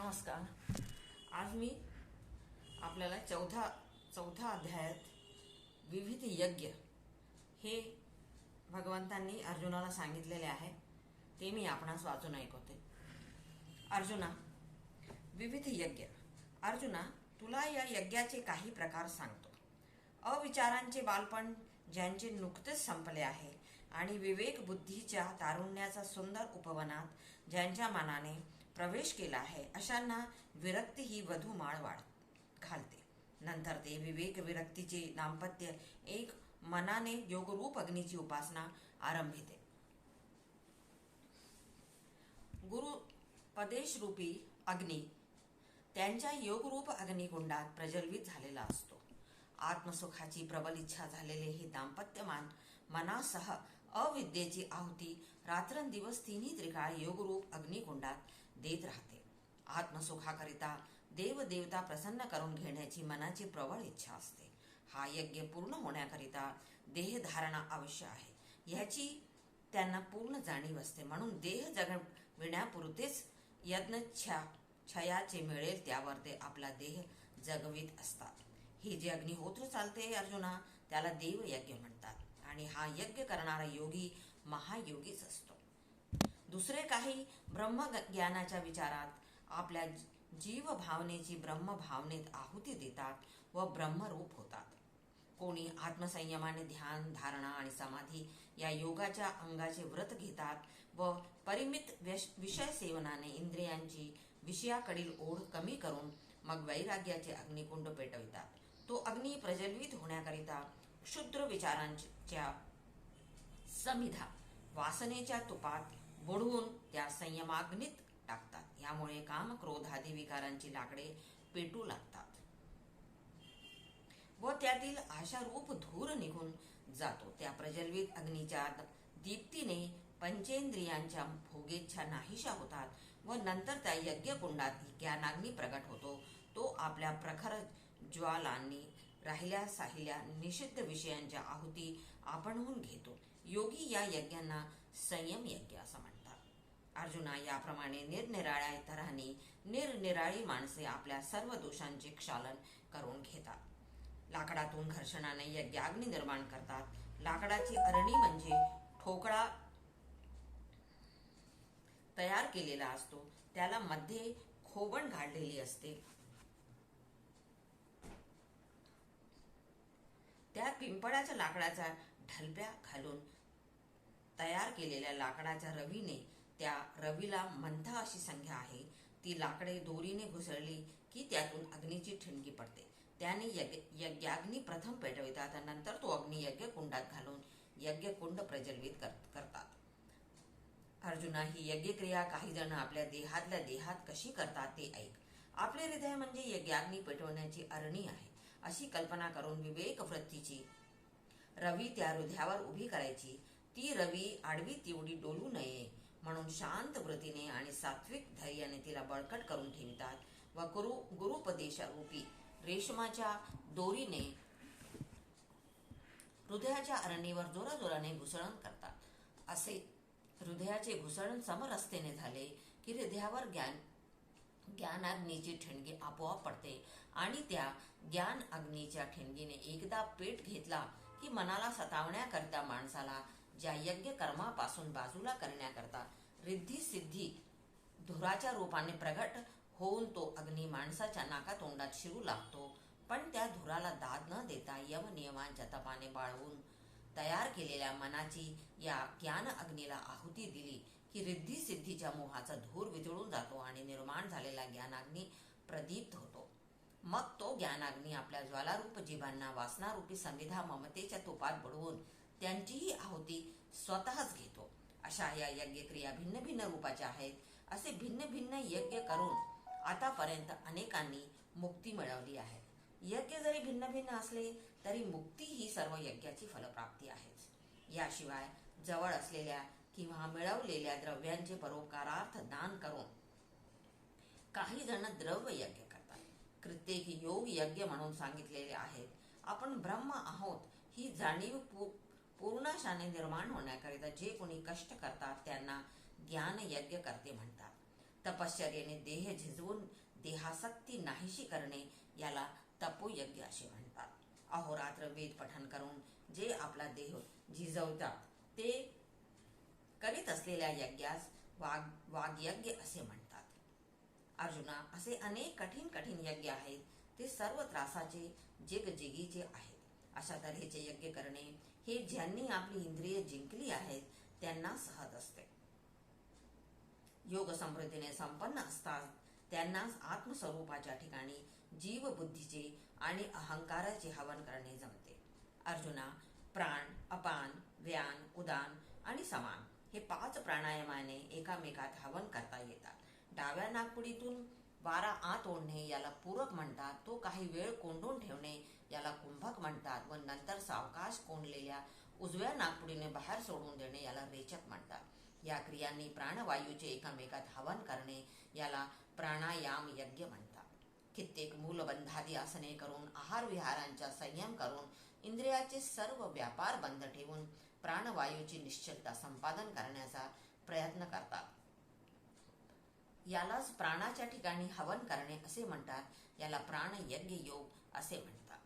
नमस्कार. आज मी आपल्याला चौथा अध्यायात विविध यज्ञ हे भगवंतांनी अर्जुनाला सांगितलेले आहे ते मी आपणास वाचून ऐकवते. अर्जुना, विविध यज्ञ. अर्जुना, तुला या यज्ञाचे काही प्रकार सांगतो. अविचारांचे बालपण ज्यांचे नुकतेच संपले आहे आणि विवेक बुद्धीच्या तारुण्याचा सुंदर उपवनात ज्यांच्या मनाने प्रवेश केला आहे, अशांना विरक्ती ही वधूमाळ घालते. नंतर ते विवेक विरक्तीचे दाम्पत्य एक मनाने योगरूप अग्नीची उपासना आरंभिते. गुरुपदेश रूपी अग्नी त्यांच्या योगरूप अग्निकुंडात प्रज्वलित झालेला असतो. आत्मसुखाची प्रबल इच्छा झालेले हे दाम्पत्यमान मनासह अविद्येची आहुती रात्रंदिवस तिन्ही त्रिकाळ योगरूप अग्निकुंडात देत राहते. आत्मसुखाकरिता देवदेवता प्रसन्न करून घेण्याची मनाची प्रबळ इच्छा असते. हा यज्ञ पूर्ण होण्याकरिता देहधारणा आवश्यक आहे ह्याची त्यांना पूर्ण जाणीव असते. म्हणून देह जगविण्यापुरतेच यज्ञछयाचे मिळेल त्यावर ते आपला देह जगवित असतात. हे जे अग्निहोत्र चालते अर्जुना, त्याला देवयज्ञ म्हणतात आणि हा यज्ञ करणारा योगी महायोगीच असतो. दुसरे काही ब्रह्मज्ञानाच्या विचारात आपल्या जीव भावनेची ब्रह्मभावनेत आहुती देतात व ब्रह्मरूप होतात. कोणी आत्मसंयमाने ध्यान, धारणा आणि समाधी या योगाच्या अंगाचे व्रत घेतात व परिमित विषय सेवनाने इंद्रियांची विषयाकडील ओढ कमी करून मग वैराग्याचे अग्निकुंड पेटवितात. तो अग्नी प्रज्वलित होण्याकरिता क्षुद्र विचारांच्या समिधा वासनेच्या तुपात बुडवून त्या संयमाग्नीत टाकतात. यामुळे काम, क्रोध आदी विकारांची लाकडे पेटू लागतात व त्यातील आशारूप धूर निघून जातो. त्या प्रज्वलित अग्नीच्या दीप्तीने पंचेंद्रियांच्या भोगेच्छा नाहीशा होतात व नंतर त्या यज्ञकुंडात ज्ञानाग्नी प्रगट होतो. तो आपल्या प्रखर ज्वालांनी राहिल्या साहिल्या निषिद्ध विषयांच्या आहुती आपणहून घेतो. योगी या यज्ञांना संयम यज्ञ असं म्हणतात. अर्जुना, याप्रमाणे निरनिराळ्या तऱ्हांनी निरनिराळी माणसे आपल्या सर्व दोषांचे क्षालन करून घेतात. लाकडातून घर्षणाने यज्ञाग्नी निर्माण करतात. लाकडाची अरणी म्हणजे ठोकळा तयार केलेला असतो. त्याला मध्ये खोबण काढलेली असते. त्यात पिंपळाच्या लाकडाच्या ढलप्या घालून तयार केलेल्या लाकडाच्या रवीने, त्या रवीला मंथा अशी संज्ञा आहे, ती लाकडे दोरीने घुसळली की त्यातून अग्नीची ठिणगी पडते. त्याने यज्ञाग्नी प्रथम पेटवितात, नंतर तो अग्नी यज्ञकुंडात घालून यज्ञकुंड प्रज्वलित करतात. अर्जुना, ही यज्ञक्रिया काही जण आपल्या देहातल्या देहात कशी करतात ते ऐक. आपले हृदय म्हणजे यज्ञाग्नी पेटवण्याची अरणी आहे अशी कल्पना करून विवेक वृत्तीची रवी त्या हृदयावर उभी करायची. ती रवी आडवी तेवढी डोलू नये म्हणून शांत वृत्तीने आणि सात्विक धैर्याने तिला बळकट करून ठेवतात व गुरुपदेशारूपी रेशमाच्या दोरीने हृदयाच्या अरणीवर जोराजोराने घुसळण करतात. असे हृदयाचे घुसळण समरस्तेने झाले की हृदयावर ज्ञानाग्नीची ठिणगी आपोआप पडते आणि त्या ज्ञान अग्नीच्या ठिणगीने एकदा पेट घेतला की मनाला सतावण्याकरता माणसाला ज्या यज्ञ कर्मापासून बाजूला करण्याकरता रिद्धी सिद्धी धुराच्या रूपाने प्रगट होऊन तो अग्नी माणसाच्या नाकातोंडात शिरू लागतो. पण त्या धुराला दाद न देता यम नियमांच्या तपाने बाळवून तयार केलेल्या मनाची या ज्ञान अग्नीला आहुती दिली की रिद्धी सिद्धीच्या मोहाचा धूर वितळून जातो आणि निर्माण झालेला ज्ञानाग्नी प्रदीप्त होतो. मग तो ज्ञानाग्नी आपल्या ज्वालारूप जीवांना वासनारूपी संविधा ममतेच्या तुपात बुडवून त्यांचीही आहुती स्वतःच घेतो. अशा या यज्ञक्रिया भिन्न भिन्न रूपाच्या आहेत. असे भिन्न भिन्न यज्ञ करून आतापर्यंत अनेकांनी मुक्ती मिळवली आहे. यज्ञ जरी भिन्न भिन्न असले तरी मुक्ती ही सर्व यज्ञाची फलप्राप्ती आहेच. याशिवाय जवळ असलेल्या किंवा मिळवलेल्या द्रव्यांचे परोपकारार्थ दान करून काही जण द्रव्य यज्ञ करतात. कित्येक योग यज्ञ म्हणून सांगितलेले आहेत. आपण ब्रह्म आहोत ही जाणीव पूर्णाशाने निर्माण होण्याकरिता जे कोणी कष्ट करतात त्यांना ज्ञान यज्ञ करते म्हणतात. तपश्चर्येने देह झिजवून देहासक्ती नाहीशी करणे याला तपोयज्ञ असे म्हणतात. अहोरात्र वेद पठण करून जे आपला देह झिजवतात ते करीत असलेल्या यज्ञास वाग्यज्ञ असे म्हणतात. अर्जुना, असे अनेक कठीण कठीण यज्ञ आहेत, ते सर्व त्रासाचे जिगजिगीचे आहेत. अशा तऱ्हेचे यज्ञ करणे हे ज्यांनी आपली इंद्रिय जिंकली आहेत त्यांना सहज असते. योग समृद्धीने संपन्न असतात त्यांनाच आत्मस्वरूपाच्या ठिकाणी जीव बुद्धीचे आणि अहंकाराचे हवन करणे जमते. अर्जुना, प्राण, अपान, व्यान, उदान आणि समान हे 5 प्राणायामाने एकामेकात हवन करता येतात. डाव्या नाकपुडीतून वारा आत ओढणे याला पूरक म्हणतात. तो काही वेळ कोंडून ठेवणे याला कुंभक म्हणतात व नंतर सावकाश कोंडलेल्या उजव्या नाकपुडीने बाहेर सोडून देणे याला रेचक म्हणतात. या क्रियांनी प्राणवायूचे एकामेकात हवन करणे याला प्राणायाम यज्ञ म्हणतात. कित्येक मूलबंधादी आसने करून आहार विहारांचा संयम करून इंद्रियाचे सर्व व्यापार बंद ठेवून प्राणवायूची निश्चलता संपादन करण्याचा प्रयत्न करतात. यालाच प्राणाच्या ठिकाणी हवन करणे असे म्हणतात. याला प्राणयज्ञ योग असे म्हणतात.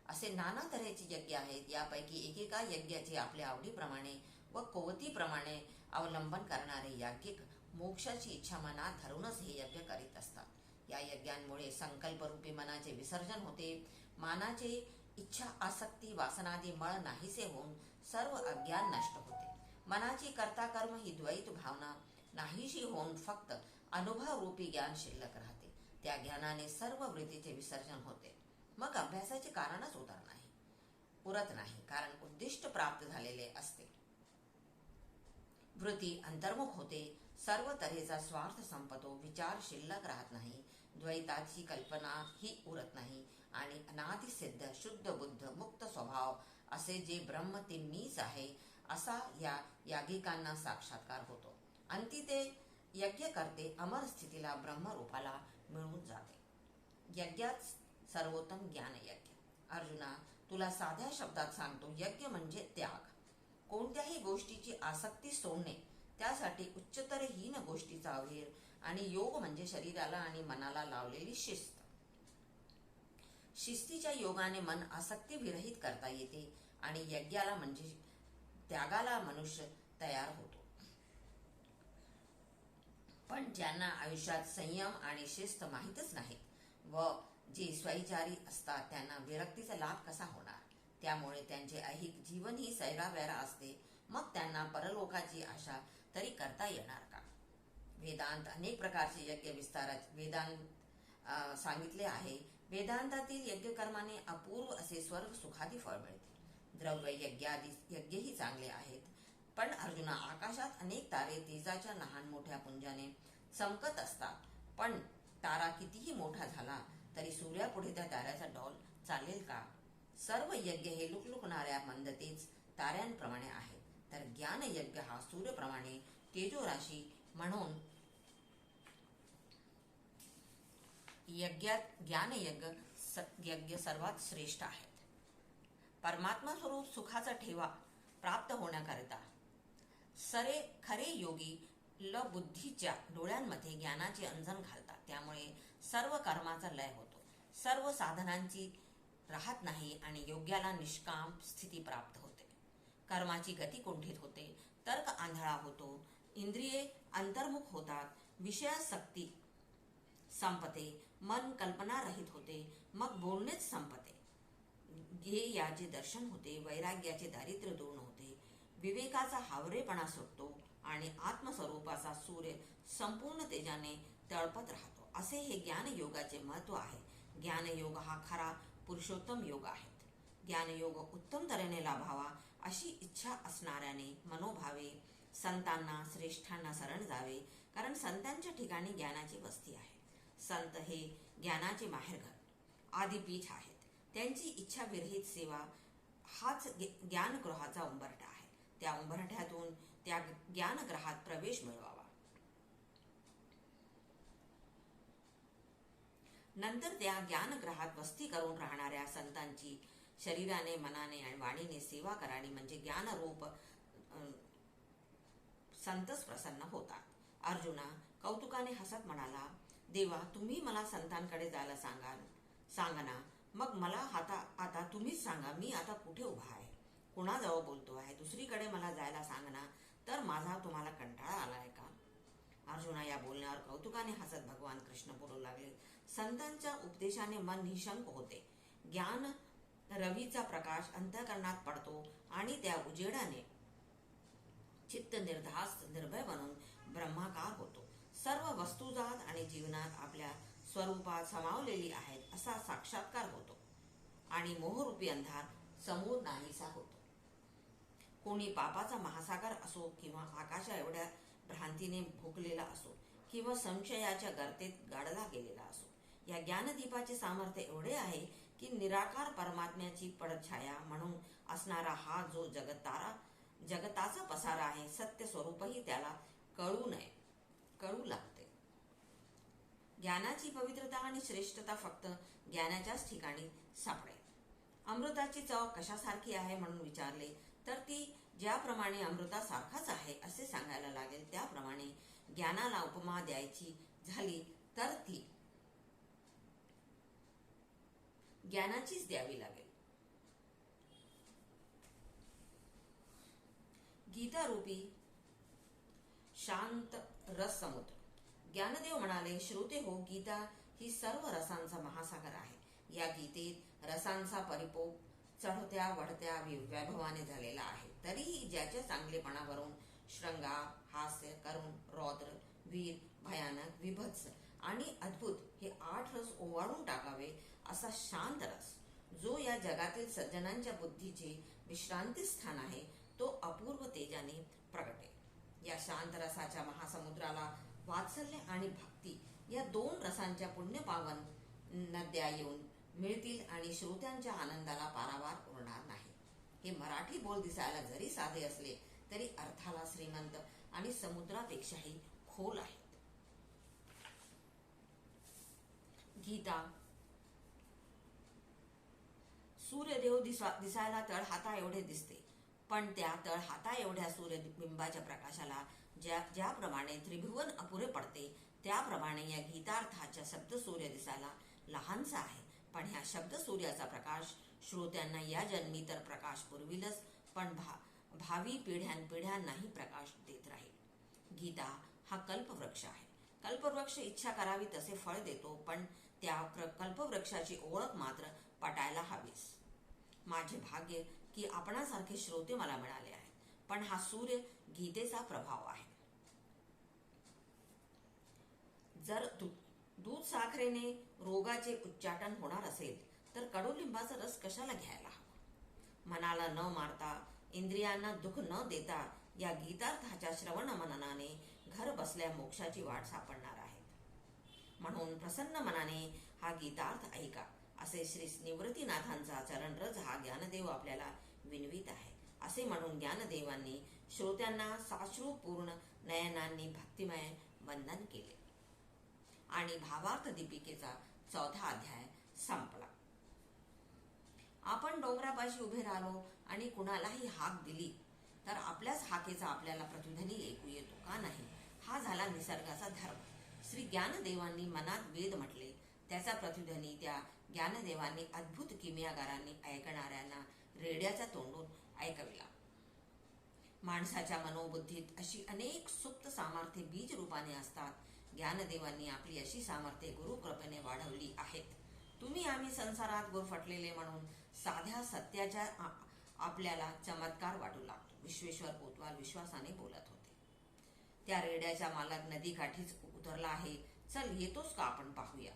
असे नाना तऱ्हेचे यज्ञ आहेत. यापैकी एकेका यज्ञाचे आपल्या आवडीप्रमाणे व कोवतीप्रमाणे अवलंबन करणारे याज्ञिक मोक्षाची इच्छा मनात धरूनच हे यज्ञ करीत असतात. या यज्ञांमुळे संकल्परूपी मनाचे विसर्जन होते. मानाचे इच्छा, आसक्ती, वासनादी मळ नाहीसे होऊन सर्व अज्ञान नष्ट होते. मनाची कर्ता कर्म ही द्वैत भावना नाहीशी होऊन फक्त अनुभवरूपी ज्ञान शिल्लक राहते. त्या ज्ञानाने सर्व वृत्तीचे विसर्जन होते. मग अभ्यासाचे कारणच उरत नाही, कारण उद्दिष्ट प्राप्त झालेले असते. वृत्ती अंतर्मुख होते. सर्व तऱ्हेचा स्वार्थ संपतो. विचार शिल्लक राहत नाही. द्वैताची कल्पना ही उरत नाही आणि अनादिसिद्ध शुद्ध बुद्ध मुक्त स्वभाव असे जे ब्रह्म ते मीच आहे असा या यागिकांना साक्षात्कार होतो. अंती ते यज्ञ करते अमर स्थितीला ब्रह्मरूपाला मिळून जाते. यज्ञात सर्वोत्तम ज्ञानयज्ञ. अर्जुना, तुला साध्या शब्दात सांगतो, यज्ञ म्हणजे त्याग. कोणत्याही गोष्टीची आसक्ती सोडणे, त्यासाठी उच्चतर हीन गोष्टीचा अवेर. आणि योग म्हणजे शरीराला आणि मनाला लावलेली शिस्त. शिस्तीच्या योगाने मन आसक्ती विरहित करता येते आणि यज्ञाला म्हणजे त्यागाला मनुष्य तयार होतो. पण ज्यांना आयुष्यात संयम आणि शिस्त माहीतच नाहीत व जे स्वविचारी असतात त्यांना विरक्तीचा लाभ कसा होणार? त्यामुळे त्यांचे ऐहिक जीवनही सैरावैरा असते. मग त्यांना परलोकाची आशा तरी करता येणार का? वेदांत अनेक प्रकारचे यज्ञ विस्तारात वेदांत सांगितले आहे. वेदांतातील यज्ञकर्माने अपूर्व असे स्वर्ग सुखादी फळ मिळते. द्रव्य यज्ञादी यज्ञही चांगले आहेत. पण अर्जुना, आकाशात अनेक तारे तेजाच्या लहान मोठ्या पुंजाने चमकत असतात. पण तारा कितीही मोठा झाला तरी सूर्यापुढे त्या ताऱ्याचा डौल चालेल का? सर्व यज्ञ हे लुकलुकणाऱ्या मंदतेच ताऱ्यांप्रमाणे आहेत. तर ज्ञानयज्ञ हा सूर्यप्रमाणे तेजोराशी म्हणून ज्ञानयज्ञ सर्वात श्रेष्ठ आहेत. परमात्मा स्वरूप सुखाचा ठेवा प्राप्त होण्याकरिता खरे योगी बुद्धीच्या डोळ्यांमध्ये ज्ञानाचे अंजन घालतात. त्यामुळे सर्व कर्माचा लय होतो. सर्व साधनांची राहत नाही आणि योग्याला निष्काम स्थिती प्राप्त होते. कर्माची गती कुंठित होते. तर्क आंधळा होतो. इंद्रिये अंतर्मुख होतात. विषयासक्ती संपते. मन कल्पनारहित होते. मग बोलणेच संपते. ध्येयाचे दर्शन होते. वैराग्याचे दारिद्र्य दूर होते. विवेकाचा हावरेपणा सुटतो आणि आत्मस्वरूपाचा सूर्य संपूर्ण तेजाने तळपत राहतो. असे हे ज्ञानयोगाचे महत्व आहे. ज्ञानयोग हा खरा पुरुषोत्तम योग आहे. ज्ञानयोग उत्तम तऱ्हेने लाभावा अशी इच्छा असणाऱ्याने मनोभावे संतांना श्रेष्ठांना शरण जावे, कारण संतांच्या ठिकाणी ज्ञानाची वस्ती आहे. संत हे ज्ञानाचे माहेरघर आदिपीठ आहेत. त्यांची इच्छा विरहित सेवा हाच ज्ञानगृहाचा उंबरठा आहे. त्या उंबरठ्यातून त्या ज्ञानगृहात प्रवेश मिळवावा. नंतर त्या ज्ञानगृहात वस्ती करून राहणाऱ्या संतांची शरीराने मनाने आणि वाणीने सेवा करावी, म्हणजे ज्ञानरूप संतच प्रसन्न होतात. अर्जुना, कौतुकाने हसत म्हणाला, देवा, तुम्ही मला संतांकडे जायला सांगा ना. मग मला आता तुम्हीच सांगा, मी आता कुठे उभा आहे, कुणाजवळ बोलतो आहे? दुसरीकडे मला जायला सांगना, तर माझा तुम्हाला कंटाळा आलाय का? अर्जुना या बोलण्यावर कौतुकाने हसत भगवान कृष्ण बोलू लागले, संतांच्या उपदेशाने मन निशंक होते. ज्ञान रवीचा प्रकाश अंतःकरणात पडतो आणि त्या उजेडाने चित्त निर्धास्त निर्भय बनून ब्रह्माकार होतो. सर्व वस्तुजात आणि जीवनात आपल्या स्वरूपात समावलेली आहेत असा साक्षात्कार होतो आणि मोहरूपी अंधार समूळ नाहीसा होतो. कोणी पापाचा महासागर असो किंवा आकाशा एवढ्या भ्रांतीने भोगलेला असो किंवा संशयाच्या गर्तेत गाडला गेलेला असो, या ज्ञानदीपाचे सामर्थ्य एवढे आहे की निराकार परमात्म्याची पडछाया म्हणून असणारा हा जो जगताचा पसारा आहे, सत्य स्वरूपही त्याला कळू लागते. ज्ञानाची पवित्रता आणि श्रेष्ठता फक्त ज्ञानाच्याच ठिकाणी सापडेल. अमृताची चव कशासारखी आहे म्हणून विचारले तर ती ज्याप्रमाणे अमृतासारखाच आहे असे सांगायला लागेल. त्याप्रमाणे ज्ञानाला उपमा द्यायची झाली तर ती ज्ञानाचीच द्यावी लागेल. गीतारूपी शांत रस समुद्र. ज्ञानदेव म्हणाले, श्रोते हो, गीता ही सर्व रसांचा महासागर आहे. या गीतेत रसांचा परिपोप चढत्या वढत्या वैभवाने झालेला आहे. तरीही ज्याच्या चांगलेपणावरून शृंगार, हास्य, करुण, रौद्र, वीर, भयानक, विभत्स आणि अद्भुत हे 8 रस ओवाळून टाकावे असा शांत रस, जो या जगातील सज्जनांच्या बुद्धीचे विश्रांती स्थान आहे, तो अपूर्व तेजाने प्रगटे. या शांत रसाच्या महासमुद्राला वात्सल्य आणि भक्ती या 2 रसांच्या पुण्यपावन नद्या येऊन मिळतील आणि श्रोत्यांच्या आनंदाला पारावार उरणार नाही. हे मराठी बोल दिसायला जरी साधे असले तरी अर्थाला श्रीमंत आणि समुद्रापेक्षाही खोल आहेत. गीता. सूर्यदेव दिसायला तळहाता एवढे दिसते, पण त्या तळहाता एवढ्या सूर्यबिंबाच्या प्रकाशाला ज्याप्रमाणे त्रिभुवन अपुरे पडते, त्याप्रमाणे या गीतार्थाच्या शब्द सूर्य दिसायला लहानसा आहे. पण ह्या शब्द सूर्याचा प्रकाश श्रोत्यांना या जन्मी तर प्रकाश पुरविलच, पण भावी पिढ्यांनाही प्रकाश देत राहील. गीता हा कल्पवृक्ष आहे. कल्पवृक्ष इच्छा करावी तसे फळ देतो, पण त्या कल्पवृक्षाची ओळख मात्र पटायला हवीच. माझे भाग्य की आपणासारखे श्रोते मला मिळाले आहेत. पण हा सूर्य गीतेचा प्रभाव आहे. जर दूध साखरेने रोगाचे उच्चाटन होणार असेल तर कडुलिंबाचा रस कशाला घ्यायला हवा? मनाला न मारता, इंद्रियांना दुःख न देता या गीतार्थाच्या श्रवण मननाने घर बसल्या मोक्षाची वाट सापडणार आहे. म्हणून प्रसन्न मनाने हा गीतार्थ ऐका, असे श्री निवृत्तीनाथांचा चरणरज हा ज्ञानदेव आपल्याला विनवीत आहे. असे म्हणून ज्ञानदेवांनी श्रोत्यांना साश्रूपूर्ण नयनांनी भक्तिमय वंदन केले आणि भावार्थ दीपिकेचा 4था अध्याय संपला. आपण डोंगरापाशी उभे राहिलो आणि कुणालाही हाक दिली तर आपल्याच हाकेचा आपल्याला प्रतिध्वनी ऐकू येतो का नाही? हा झाला निसर्गाचा धर्म. श्री ज्ञानदेवांनी मनात वेद म्हटले, त्याचा प्रतिध्वनी त्या ज्ञानदेवांनी अद्भुत किमयागारांनी ऐकणाऱ्यांना रेड्याच्या तोंडून ऐकविला. माणसाच्या मनोबुद्धीत अशी अनेक सुप्त सामर्थ्ये बीज रूपाने असतात. ज्ञानदेवांनी आपली अशी सामर्थ्ये गुरुकृपेने वाढवली आहेत. तुम्ही आम्ही संसारात गुरफटलेले म्हणून साध्या सत्याच्या आपल्याला चमत्कार वाटू लागतो. विश्वेश्वर कोतवाल विश्वासाने बोलत होते. त्या रेड्याचा मालक नदीकाठीच उतरला आहे, चल येतोस का आपण पाहूया.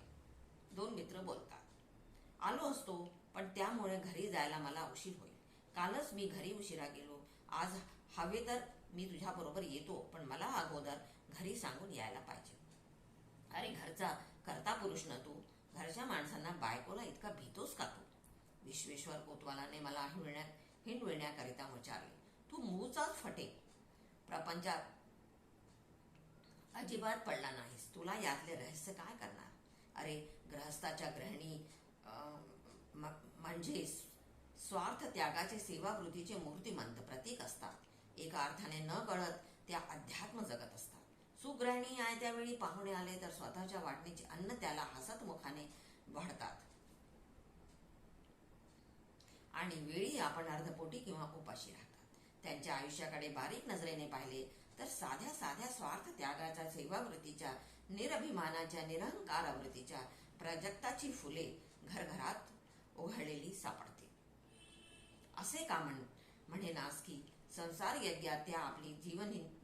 2 मित्र बोलतात. आलो असतो, पण त्यामुळे घरी जायला मला उशीर होईल. कालच मी घरी उशिरा गेलो. आज हवे तर मी तुझ्या बरोबर येतो, पण मला अगोदर घरी सांगून यायला पाहिजे. अरे घरचा करता पुरुष न तू, घरच्या माणसांना बायकोला इतका भीतोस का तू? विश्वेश्वर कोतवालाने मला हिंडविण्याकरिता विचारले. तू मूळचाच फटे, प्रपंचात अजिबात पडला नाहीस. तुला यातले रहस्य काय करणार? अरे गृहस्थाच्या गृहिणी म्हणजे स्वार्थ त्यागाचे सेवावृत्तीचे मूर्तिमंत प्रतीक असतात. एका अर्थाने न कळत त्या अध्यात्म जगत असतात. सुगृहिणी आहे त्यावेळी पाहुणे आले तर स्वतःच्या वाटणीचे अन्न त्याला हसत मुखाने वाढतात आणि वेळी आपण अर्धपोटी किंवा उपाशी राहतात. त्यांच्या आयुष्याकडे बारीक नजरेने पाहिले तर साध्या साध्या स्वार्थ त्यागाच्या, सेवावृत्तीच्या, निरभिमानाच्या, निरहंकारवृत्तीच्या प्राजक्ताची फुले घरघरात उघडलेली सापडतील. असे का म्हणेनास की संसार यज्ञात त्या आपली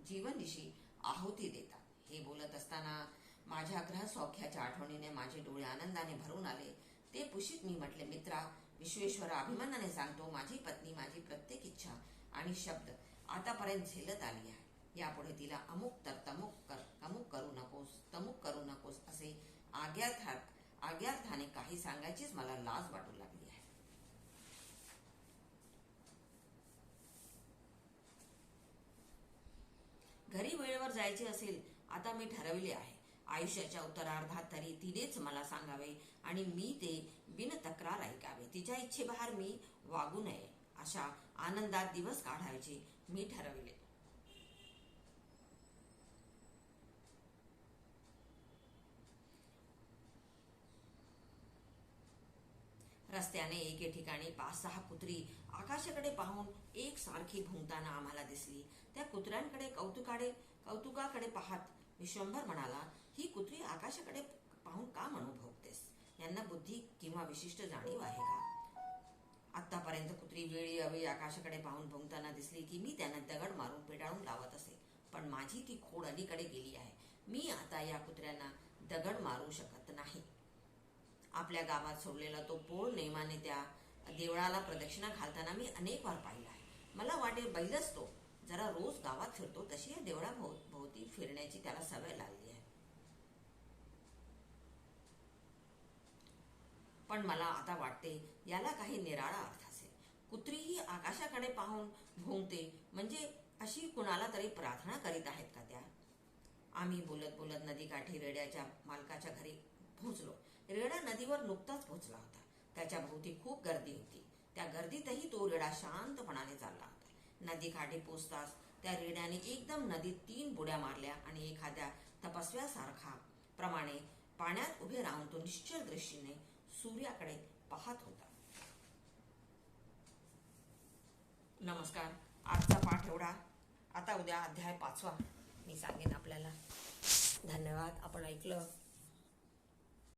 जीवनिशी आहुती देतात. हे बोलत असताना माझ्या ग्रहसौख्याच्या आठवणीने माझे डोळे आनंदाने भरून आले. ते पुशीत मी म्हटले, मित्रा, विश्वेश्वरा, अभिमानाने सांगतो, माझी पत्नी माझी प्रत्येक इच्छा आणि शब्द आतापर्यंत झेलत आली आहे. यापुढे तिला अमुक तर अमुक करू नकोस, तमुक करू नकोस असे आज्ञार्थाने काही सांगायचीच मला लाज वाटू लागली आहे. घरी वेळेवर जायचे असेल आता मी ठरविले आहे. आयुष्याच्या उत्तरार्धात तरी तिनेच मला सांगावे आणि मी ते बिनतक्रार ऐकावे. तिच्या इच्छेबाहेर मी वागू नये. अशा आनंदात दिवस काढायचे मी ठरविले. रस्त्याने एके ठिकाणी 5-6 कुत्री आकाशाकडे पाहून एकसारखी भुंकताना आम्हाला दिसली. त्या कुत्र्यांकडे कौतुकाकडे पाहत विश्वंभर म्हणाला, ही कुत्री आकाशाकडे पाहून का म्हणून भोगतेस? यांना बुद्धी किंवा विशिष्ट जाणीव आहे का? आतापर्यंत कुत्री वेळी अवेळी आकाशाकडे पाहून भुंकताना दिसली की मी त्यांना दगड मारून पेटाळून लावत असे. पण माझी ती खोड अलीकडे गेली आहे. मी आता या कुत्र्यांना दगड मारू शकत नाही. आपल्या गावात सोडलेला तो पोळ नेमाने त्या देवळाला प्रदक्षिणा घालताना मी अनेक वार पाहिला आहे. मला वाटेल बैलच तो जरा रोज गावात फिरतो तशी या देवळाभोवती फिरण्याची त्याला सवय लागली आहे. पण मला आता वाटते याला काही निराळा अर्थ असेल. कुत्री ही आकाशाकडे पाहून भुंकते म्हणजे अशी कुणाला तरी प्रार्थना करीत आहेत का त्या? आम्ही बोलत बोलत नदीकाठी रेड्याच्या मालकाच्या घरी पोहोचलो. रेडा नदीवर नुकताच पोहोचला होता. त्याच्या भोवती खूप गर्दी होती. त्या गर्दीतही तो रेडा शांतपणाने चालला होता. नदीकाठी पोचताच त्या रेड्याने एकदम नदीत 3 बुड्या मारल्या आणि एखाद्या तपस्व्यासारखा प्रमाणे पाण्यात उभे राहून तो निश्चल दृष्टीने सूर्याकडे पाहत होता. नमस्कार. आजचा पाठ एवढा. आता उद्या अध्याय 5वा मी सांगेन आपल्याला. धन्यवाद. आपण ऐकलं.